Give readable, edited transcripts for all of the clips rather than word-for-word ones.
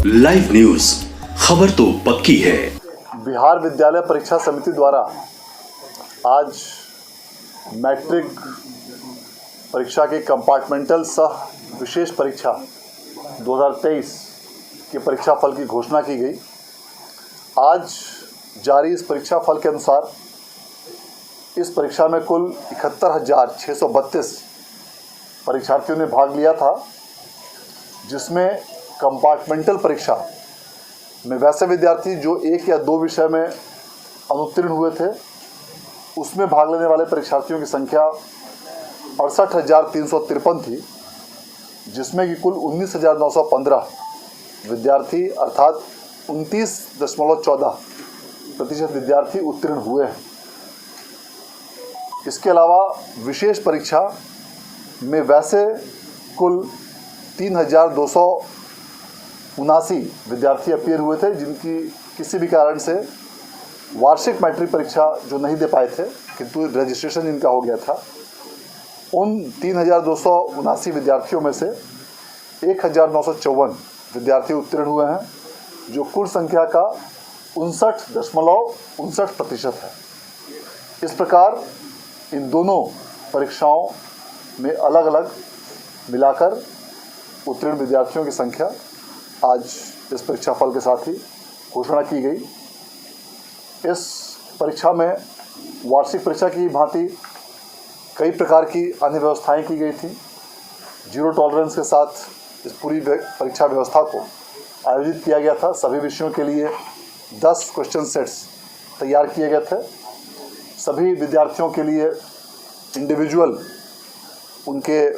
Live news, खबर तो पक्की है। बिहार विद्यालय परीक्षा समिति द्वारा आज मैट्रिक परीक्षा की कंपार्टमेंटल सह विशेष परीक्षा 2023 के परीक्षा फल की घोषणा की गई। आज जारी इस परीक्षा फल के अनुसार इस परीक्षा में कुल 71,632 परीक्षार्थियों ने भाग लिया था, जिसमें कंपार्टमेंटल परीक्षा में वैसे विद्यार्थी जो एक या दो विषय में अनुत्तीर्ण हुए थे, उसमें भाग लेने वाले परीक्षार्थियों की संख्या 68,353 थी, जिसमें कि कुल 19,915 विद्यार्थी अर्थात 29.14% विद्यार्थी उत्तीर्ण हुए हैं। इसके अलावा विशेष परीक्षा में वैसे कुल 3,279 विद्यार्थी अपीयर हुए थे, जिनकी किसी भी कारण से वार्षिक मैट्रिक परीक्षा जो नहीं दे पाए थे, किंतु रजिस्ट्रेशन जिनका हो गया था, उन 3,279 विद्यार्थियों में से 1,954 विद्यार्थी उत्तीर्ण हुए हैं, जो कुल संख्या का 59.59% है। इस प्रकार इन दोनों परीक्षाओं में अलग अलग मिलाकर उत्तीर्ण विद्यार्थियों की संख्या आज इस परीक्षा फल के साथ ही घोषणा की गई। इस परीक्षा में वार्षिक परीक्षा की भांति कई प्रकार की अन्य व्यवस्थाएं की गई थी। जीरो टॉलरेंस के साथ इस पूरी परीक्षा व्यवस्था को आयोजित किया गया था। सभी विषयों के लिए 10 क्वेश्चन सेट्स तैयार किए गए थे। सभी विद्यार्थियों के लिए इंडिविजुअल उनके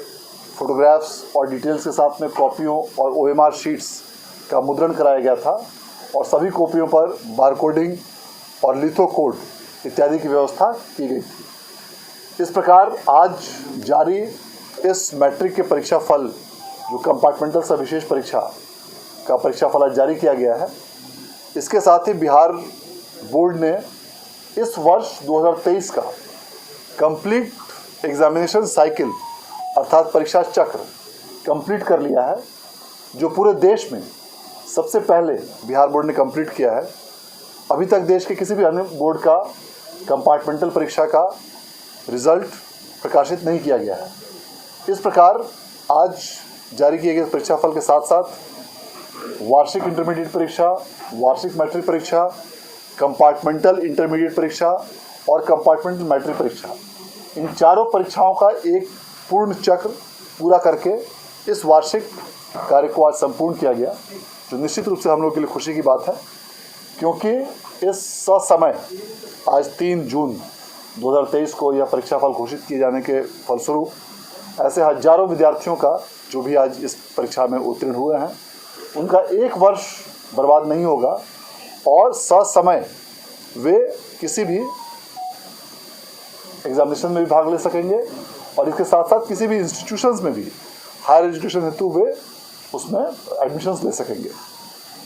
फोटोग्राफ्स और डिटेल्स के साथ में कॉपियों और OMR शीट्स का मुद्रण कराया गया था, और सभी कॉपियों पर बारकोडिंग और लिथो कोड इत्यादि की व्यवस्था की गई थी। इस प्रकार आज जारी इस मैट्रिक के परीक्षा फल, जो कंपार्टमेंटल सह विशेष परीक्षा का परीक्षा फल आज जारी किया गया है, इसके साथ ही बिहार बोर्ड ने इस वर्ष 2023 का कंप्लीट एग्जामिनेशन साइकिल अर्थात परीक्षा चक्र कंप्लीट कर लिया है, जो पूरे देश में सबसे पहले बिहार बोर्ड ने कंप्लीट किया है। अभी तक देश के किसी भी अन्य बोर्ड का कंपार्टमेंटल परीक्षा का रिजल्ट प्रकाशित नहीं किया गया है। इस प्रकार आज जारी किए गए परीक्षा फल के साथ साथ वार्षिक इंटरमीडिएट परीक्षा, वार्षिक मैट्रिक परीक्षा, कंपार्टमेंटल इंटरमीडिएट परीक्षा और कंपार्टमेंटल मैट्रिक परीक्षा, इन चारों परीक्षाओं का एक पूर्ण चक्र पूरा करके इस वार्षिक कार्य को आज संपूर्ण किया गया, जो निश्चित रूप से हम लोग के लिए खुशी की बात है, क्योंकि इस ससमय आज 3 जून 2023 को यह परीक्षा फल घोषित किए जाने के फलस्वरूप ऐसे हजारों विद्यार्थियों का जो भी आज इस परीक्षा में उत्तीर्ण हुए हैं, उनका एक वर्ष बर्बाद नहीं होगा और ससमय वे किसी भी एग्जामिनेशन में भी भाग ले सकेंगे, और इसके साथ साथ किसी भी इंस्टीट्यूशंस में भी हायर एजुकेशन हेतु वे उसमें एडमिशन्स ले सकेंगे।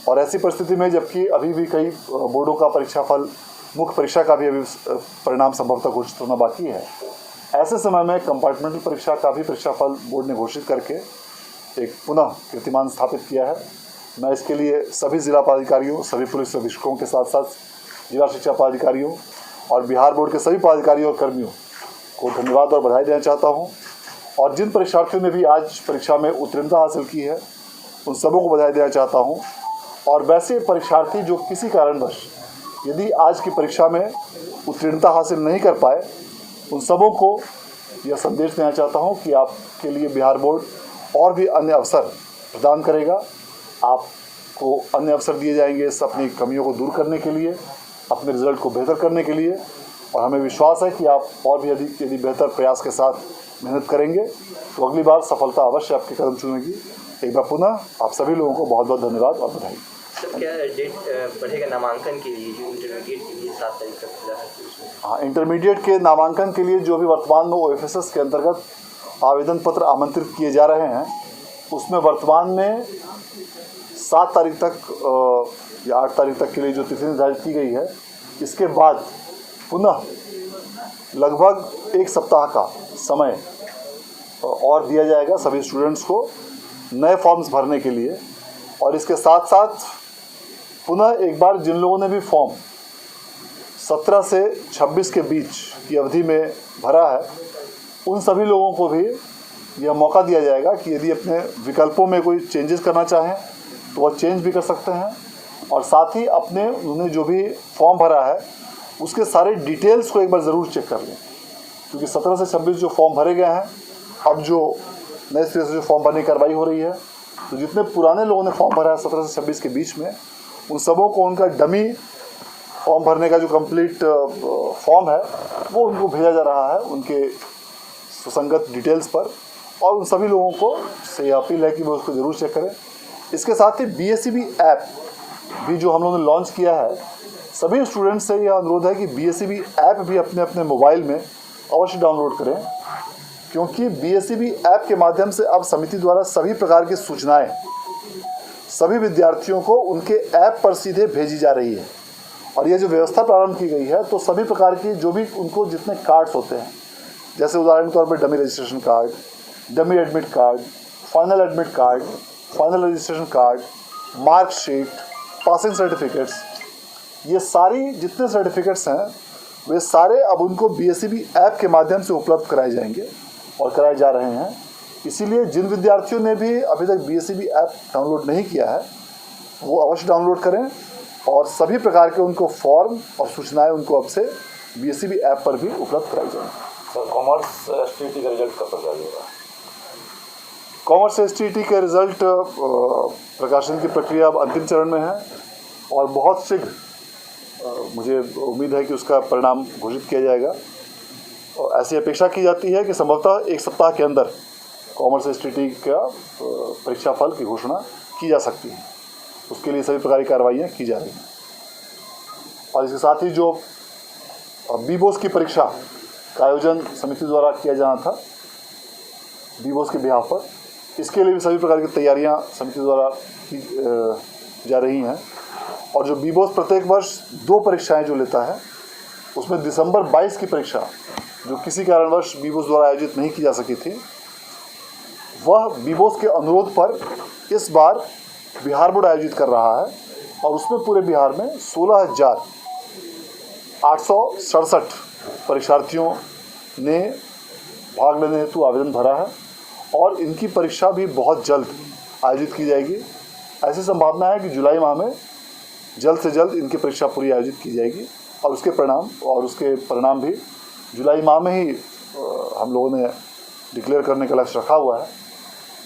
और ऐसी परिस्थिति में जबकि अभी भी कई बोर्डों का परीक्षा फल, मुख्य परीक्षा का भी अभी परिणाम संभवतः घोषित होना बाकी है, ऐसे समय में कंपार्टमेंटल परीक्षा का भी परीक्षा फल बोर्ड ने घोषित करके एक पुनः कीर्तिमान स्थापित किया है। मैं इसके लिए सभी जिला पदाधिकारियों, सभी पुलिस अधीक्षकों के साथ साथ जिला शिक्षा पदाधिकारियों और बिहार बोर्ड के सभी पदाधिकारियों और कर्मियों को धन्यवाद और बधाई देना चाहता हूं। और जिन परीक्षार्थियों ने भी आज परीक्षा में उत्तीर्णता हासिल की है, उन सबों को बधाई देना चाहता हूं। और वैसे परीक्षार्थी जो किसी कारणवश यदि आज की परीक्षा में उत्तीर्णता हासिल नहीं कर पाए, उन सबों को यह संदेश देना चाहता हूं कि आपके लिए बिहार बोर्ड और भी अन्य अवसर प्रदान करेगा। आपको अन्य अवसर दिए जाएंगे इस अपनी कमियों को दूर करने के लिए, अपने रिजल्ट को बेहतर करने के लिए, और हमें विश्वास है कि आप और भी यदि बेहतर प्रयास के साथ मेहनत करेंगे तो अगली बार सफलता अवश्य आपके कदम चुनेगी। एक बार पुनः आप सभी लोगों को बहुत बहुत धन्यवाद और बधाई। सर, क्या डेट बढ़ेगा नामांकन के लिए, जो इंटरमीडिएट के लिए 7 तारीख तक खुला है? हाँ, इंटरमीडिएट के नामांकन के लिए जो भी वर्तमान में OFSS के अंतर्गत आवेदन पत्र आमंत्रित किए जा रहे हैं, उसमें वर्तमान में 7 तारीख तक या 8 तारीख तक के लिए जो तिथि निर्धारित की गई है, इसके बाद पुनः लगभग 1 सप्ताह का समय और दिया जाएगा सभी स्टूडेंट्स को नए फॉर्म्स भरने के लिए। और इसके साथ साथ पुनः एक बार जिन लोगों ने भी फॉर्म 17 से 26 के बीच की अवधि में भरा है, उन सभी लोगों को भी यह मौका दिया जाएगा कि यदि अपने विकल्पों में कोई चेंजेस करना चाहें तो वह चेंज भी कर सकते हैं। और साथ ही उन्होंने जो भी फॉर्म भरा है उसके सारे डिटेल्स को एक बार ज़रूर चेक कर लें, क्योंकि 17 से 26 जो फॉर्म भरे गए हैं, अब जो नए सिरे से जो फॉर्म भरने की कार्रवाई हो रही है, तो जितने पुराने लोगों ने फॉर्म भरा है 17 से 26 के बीच में, उन सबों को उनका डमी फॉर्म भरने का जो कंप्लीट फॉर्म है वो उनको भेजा जा रहा है उनके सुसंगत डिटेल्स पर। और उन सभी लोगों को से यह अपील है कि वो उसको ज़रूर चेक करें। इसके साथ ही BSEB ऐप भी जो हम लोगों ने लॉन्च किया है, सभी स्टूडेंट्स से यह अनुरोध है कि BSEB ऐप भी अपने अपने मोबाइल में अवश्य डाउनलोड करें, क्योंकि BSEB ऐप के माध्यम से अब समिति द्वारा सभी प्रकार की सूचनाएं सभी विद्यार्थियों को उनके ऐप पर सीधे भेजी जा रही है। और यह जो व्यवस्था प्रारंभ की गई है, तो सभी प्रकार की जो भी उनको जितने कार्ड्स होते हैं, जैसे उदाहरण के तौर पर dummy registration card, dummy admit card, final admit card, final registration card, marksheet, passing certificates, ये सारी जितने सर्टिफिकेट्स हैं वे सारे अब उनको BSEB ऐप के माध्यम से उपलब्ध कराए जाएंगे और कराए जा रहे हैं। इसीलिए जिन विद्यार्थियों ने भी अभी तक BSEB ऐप डाउनलोड नहीं किया है वो अवश्य डाउनलोड करें, और सभी प्रकार के उनको फॉर्म और सूचनाएं उनको अब से BSEB ऐप पर भी उपलब्ध कराई जाएंगी। सर, कॉमर्स STT का रिजल्ट कब तक जारी होगा? कॉमर्स STT के रिजल्ट प्रकाशन की प्रक्रिया अब अंतिम चरण में है और बहुत शीघ्र मुझे उम्मीद है कि उसका परिणाम घोषित किया जाएगा। और ऐसी अपेक्षा की जाती है कि संभवतः एक सप्ताह के अंदर कॉमर्स STT का परीक्षा फल की घोषणा की जा सकती है। उसके लिए सभी प्रकार की कार्रवाइयाँ की जा रही हैं। और इसके साथ ही जो BBOS की परीक्षा का आयोजन समिति द्वारा किया जाना था, BBOS के बिहाफ पर, इसके लिए भी सभी प्रकार की तैयारियां समिति द्वारा की जा रही हैं। और जो BBOS प्रत्येक वर्ष 2 परीक्षाएं जो लेता है, उसमें दिसंबर 22 की परीक्षा जो किसी कारणवश BBOS द्वारा आयोजित नहीं की जा सकी थी, वह BBOS के अनुरोध पर इस बार बिहार बोर्ड आयोजित कर रहा है। और उसमें पूरे बिहार में 16,867 परीक्षार्थियों ने भाग लेने हेतु आवेदन भरा है और इनकी परीक्षा भी बहुत जल्द आयोजित की जाएगी। ऐसी संभावना है कि जुलाई माह में जल्द से जल्द इनकी परीक्षा पूरी आयोजित की जाएगी और उसके परिणाम भी जुलाई माह में ही हम लोगों ने डिक्लेयर करने का लक्ष्य रखा हुआ है।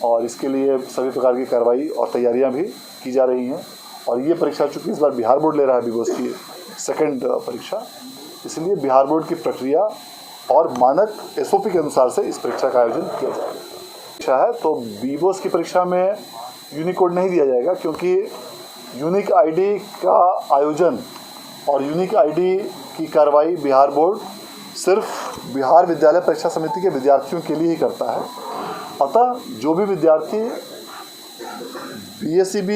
और इसके लिए सभी प्रकार की कार्रवाई और तैयारियां भी की जा रही हैं। और ये परीक्षा चूँकि इस बार बिहार बोर्ड ले रहा है BBOS की सेकंड परीक्षा, इसलिए बिहार बोर्ड की प्रक्रिया और मानक SOP के अनुसार से इस परीक्षा का आयोजन किया जाएगा। परीक्षा है तो BBOS की परीक्षा में यूनिकोड नहीं दिया जाएगा, क्योंकि यूनिक ID का आयोजन और यूनिक ID की कार्रवाई बिहार बोर्ड सिर्फ बिहार विद्यालय परीक्षा समिति के विद्यार्थियों के लिए ही करता है। अतः जो भी विद्यार्थी BSEB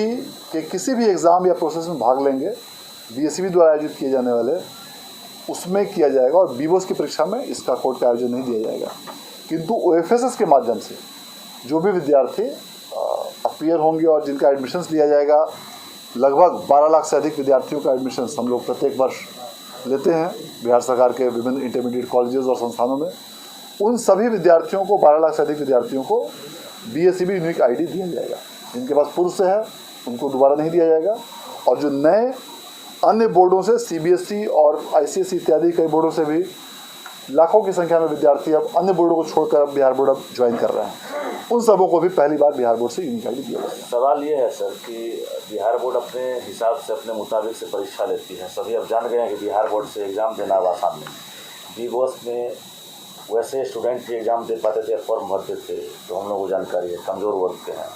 के किसी भी एग्ज़ाम या प्रोसेस में भाग लेंगे, BSEB द्वारा आयोजित किए जाने वाले, उसमें किया जाएगा। और BBOS की परीक्षा में इसका कोड का आयोजन नहीं दिया जाएगा। किंतु OFSS के माध्यम से जो भी विद्यार्थी अपीयर होंगे और जिनका एडमिशन्स लिया जाएगा, लगभग 12 लाख से अधिक विद्यार्थियों का एडमिशन्स हम लोग प्रत्येक वर्ष लेते हैं बिहार सरकार के विभिन्न इंटरमीडिएट कॉलेजेस और संस्थानों में। उन सभी विद्यार्थियों को, 12 लाख से अधिक विद्यार्थियों को BSEB यूनिक ID दिया जाएगा। जिनके पास पूर्व से है उनको दोबारा नहीं दिया जाएगा। और जो नए अन्य बोर्डों से, CBSE और ICSE इत्यादि कई बोर्डों से भी लाखों की संख्या में विद्यार्थी अब अन्य बोर्डों को छोड़कर अब बिहार बोर्ड अब ज्वाइन कर रहे हैं, उन सबों को भी पहली बार बिहार बोर्ड से यूनिक ID दिया जाएगा। सवाल ये है सर कि बिहार बोर्ड अपने हिसाब से, अपने मुताबिक से परीक्षा लेती है। सभी अब जान गए हैं कि बिहार बोर्ड से एग्ज़ाम देना अब आसान नहीं। BBOS में वैसे स्टूडेंट भी एग्ज़ाम दे पाते थे, फॉर्म भरते थे, तो हम लोग को जानकारी है, कमज़ोर वर्ग के हैं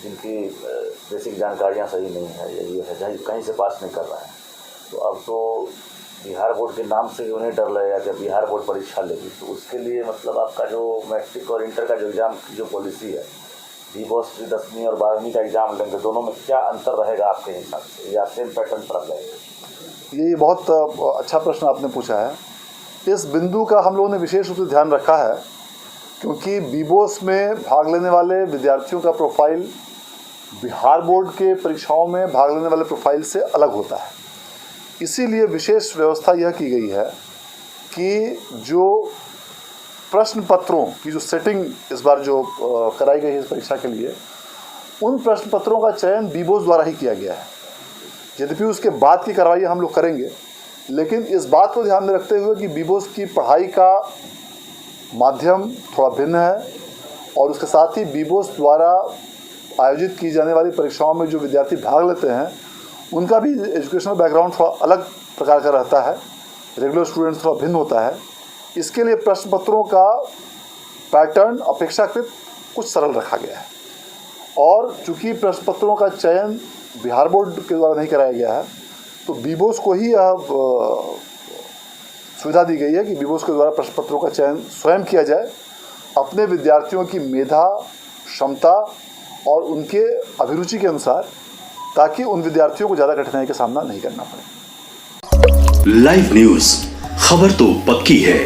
जिनकी बेसिक जानकारियाँ सही नहीं है, ये है कहीं से पास नहीं कर रहा है। तो अब तो बिहार बोर्ड के नाम से उन्हें डर लगेगा कि बिहार बोर्ड परीक्षा लेगी, तो उसके लिए मतलब आपका जो मैट्रिक और इंटर का जो एग्ज़ाम की जो पॉलिसी है, BBOS की 10वीं और 12वीं का एग्ज़ाम लेंगे, दोनों में क्या अंतर रहेगा आपके हिसाब से, या सेम पैटर्न पर रहेगा? ये बहुत अच्छा प्रश्न आपने पूछा है। इस बिंदु का हम लोगों ने विशेष रूप से ध्यान रखा है, क्योंकि BBOS में भाग लेने वाले विद्यार्थियों का प्रोफाइल बिहार बोर्ड के परीक्षाओं में भाग लेने वाले प्रोफाइल से अलग होता है। इसीलिए विशेष व्यवस्था यह की गई है कि जो प्रश्न पत्रों की जो सेटिंग इस बार जो कराई गई है इस परीक्षा के लिए, उन प्रश्न पत्रों का चयन बीबोस द्वारा ही किया गया है। यद्यपि उसके बाद की कार्रवाई हम लोग करेंगे, लेकिन इस बात को ध्यान में रखते हुए कि बीबोस की पढ़ाई का माध्यम थोड़ा भिन्न है और उसके साथ ही बीबोस द्वारा आयोजित की जाने वाली परीक्षाओं में जो विद्यार्थी भाग लेते हैं उनका भी एजुकेशनल बैकग्राउंड थोड़ा अलग प्रकार का रहता है, रेगुलर स्टूडेंट्स थोड़ा भिन्न होता है। इसके लिए प्रश्न पत्रों का पैटर्न अपेक्षाकृत कुछ सरल रखा गया है और चूँकि प्रश्न पत्रों का चयन बिहार बोर्ड के द्वारा नहीं कराया गया है, तो बीबोस को ही यह सुविधा दी गई है कि बीबोस के द्वारा प्रश्न पत्रों का चयन स्वयं किया जाए अपने विद्यार्थियों की मेधा, क्षमता और उनके अभिरुचि के अनुसार, ताकि उन विद्यार्थियों को ज़्यादा कठिनाई का सामना नहीं करना पड़े। लाइव न्यूज, खबर तो पक्की है।